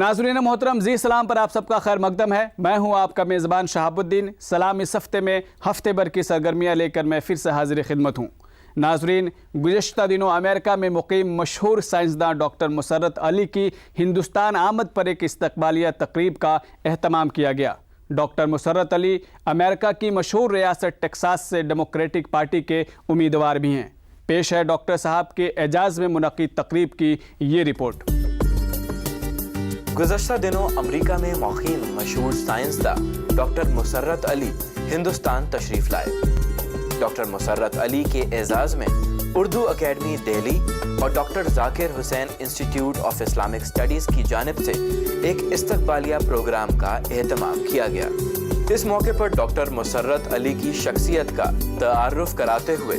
नाज़रीन मोहतरम जी सलाम पर आप सबका खैर मकदम है। मैं हूं आपका मेज़बान शहाबुद्दीन। सलाम इस हफ्ते में हफ्ते भर की सरगर्मियां लेकर मैं फिर से हाजिर खिदमत हूं। नाज़रीन, गुज़श्ता दिनों अमेरिका में मुक़ीम मशहूर साइंसदान डॉक्टर मुसर्रत अली की हिंदुस्तान आमद पर एक इस्तक़बालिया तक़रीब का एहतमाम किया गया। डॉक्टर मुसर्रत अली अमेरिका की मशहूर रियासत टेक्सास से डेमोक्रेटिक पार्टी के उम्मीदवार भी हैं। पेश है डॉक्टर साहब के एजाज़ में मुनक़्क़िद तक़रीब की ये रिपोर्ट। गुज़श्ता दिनों अमरीका में मुक़ीम मशहूर साइंसदान डॉक्टर मुसर्रत अली हिंदुस्तान तशरीफ़ लाए। डॉक्टर मुसर्रत अली के एजाज़ में उर्दू अकेडमी दिल्ली और doctor Zakir Hussain institute of Islamic studies की जानिब से एक इस्तक़बालिया प्रोग्राम का एहतमाम किया गया। इस मौके पर डॉक्टर मुसर्रत अली की शख्सियत का तारुफ़ कराते हुए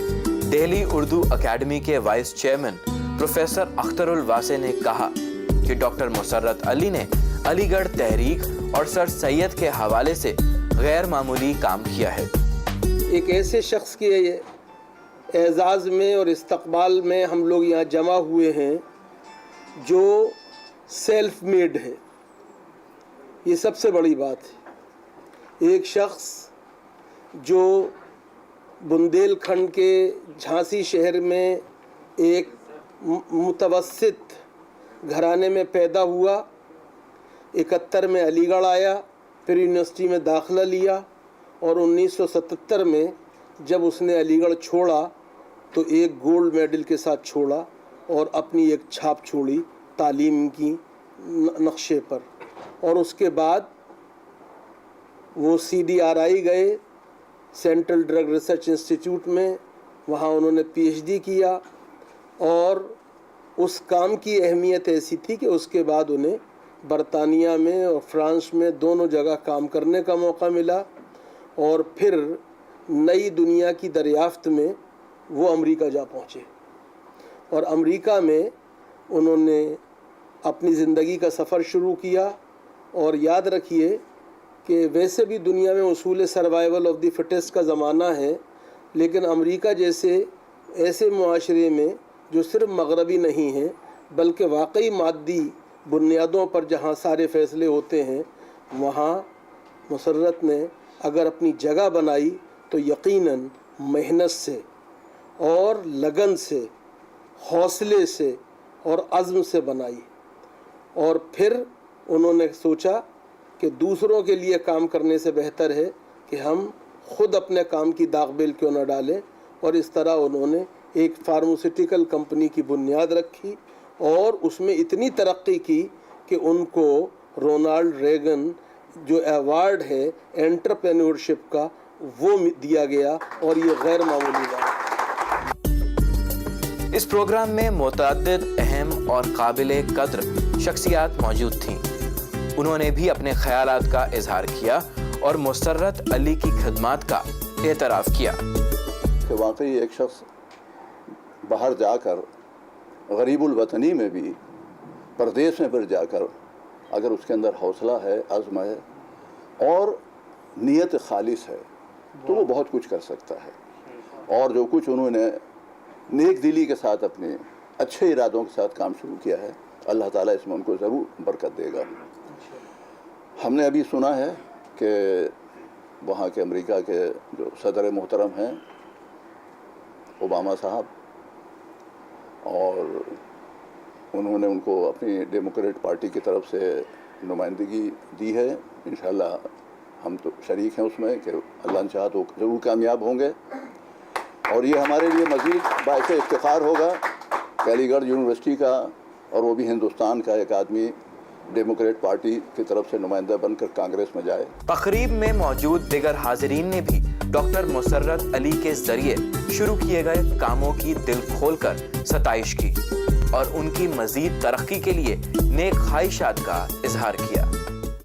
दिल्ली उर्दू अकेडमी के वाइस चेयरमैन प्रोफेसर अख्तरुल वासे ने कहा कि डॉक्टर मुसर्रत अली ने अलीगढ़ तहरीक और सर सैयद के हवाले से गैर मामूली काम किया है। एक ऐसे शख्स के एजाज़ में और इस्तक़बाल में हम लोग यहाँ जमा हुए हैं जो सेल्फ मेड है, ये सबसे बड़ी बात है। एक शख्स जो बुंदेलखंड के झांसी शहर में एक मुतवस्सित घराने में पैदा हुआ, 71 में अलीगढ़ आया, फिर यूनिवर्सिटी में दाखिला लिया और 1977 में जब उसने अलीगढ़ छोड़ा तो एक गोल्ड मेडल के साथ छोड़ा और अपनी एक छाप छोड़ी तालीम की नक्शे पर। और उसके बाद वो CDRI गए, सेंट्रल ड्रग रिसर्च इंस्टीट्यूट में, वहाँ उन्होंने PhD किया और उस काम की अहमियत ऐसी थी कि उसके बाद उन्हें बरतानिया में और फ्रांस में दोनों जगह काम करने का मौका मिला और फिर नई दुनिया की दरियाफ्त में वो अमेरिका जा पहुँचे और अमेरिका में उन्होंने अपनी ज़िंदगी का सफ़र शुरू किया। और याद रखिए कि वैसे भी दुनिया में उसूल सर्वाइवल ऑफ द फिटेस्ट का ज़माना है, लेकिन अमेरिका जैसे ऐसे मुआशरे में जो सिर्फ मगरबी नहीं है बल्कि वाकई मादी बुनियादों पर जहाँ सारे फ़ैसले होते हैं, वहाँ मुसर्रत ने अगर अपनी जगह बनाई तो यकीनन मेहनत से और लगन से, हौसले से और अज़्म से बनाई। और फिर उन्होंने सोचा कि दूसरों के लिए काम करने से बेहतर है कि हम खुद अपने काम की दागबिल क्यों न डालें, और इस तरह उन्होंने एक फार्मास्यूटिकल कंपनी की बुनियाद रखी और उसमें इतनी तरक्की की कि उनको रोनाल्ड रेगन जो अवार्ड है एंटरप्रेन्योरशिप का वो दिया गया और ये गैर मामूली बात। इस प्रोग्राम में मुतअद्दिद अहम और काबिले कद्र शख्सियात मौजूद थीं। उन्होंने भी अपने ख़यालात का इजहार किया और मुसर्रत अली की खिदमात का एतराफ़ किया कि वाकई एक शख्स बाहर जाकर गरीबुल वतनी में भी, परदेश में फिर जाकर अगर उसके अंदर हौसला है, अज़्म है और नीयत खालिस है तो वो बहुत कुछ कर सकता है। और जो कुछ उन्होंने नेक दिली के साथ अपने अच्छे इरादों के साथ काम शुरू किया है, अल्लाह ताला इसमें उनको ज़रूर बरकत देगा। हमने अभी सुना है कि वहाँ के अमेरिका के जो सदर मोहतरम हैं ओबामा साहब, और उन्होंने उनको अपनी डेमोक्रेट पार्टी की तरफ से नुमाइंदगी दी है। इंशाल्लाह हम तो शरीक हैं उसमें कि अल्लाह ने चाहा तो ज़रूर कामयाब होंगे और ये हमारे लिए मज़ीद बाइस इफ्तिखार होगा कि अलीगढ़ यूनिवर्सिटी का और वो भी हिंदुस्तान का एक आदमी डेमोक्रेट पार्टी की तरफ से नुमाइंदा बनकर कांग्रेस में जाए। तकरीब में मौजूद दिगर हाज़रीन ने भी डॉक्टर मुसर्रत अली के जरिए शुरू किए गए कामों की दिल खोलकर सताइश की और उनकी मजीद तरक्की के लिए नेक ख्वाहिशात का इजहार किया।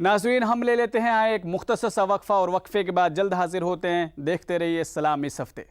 नाज़रीन, हम ले लेते हैं एक मुख्तसर सा वक्फा और वक्फे के बाद जल्द हाजिर होते हैं। देखते रहिए सलाम इस हफ्ते।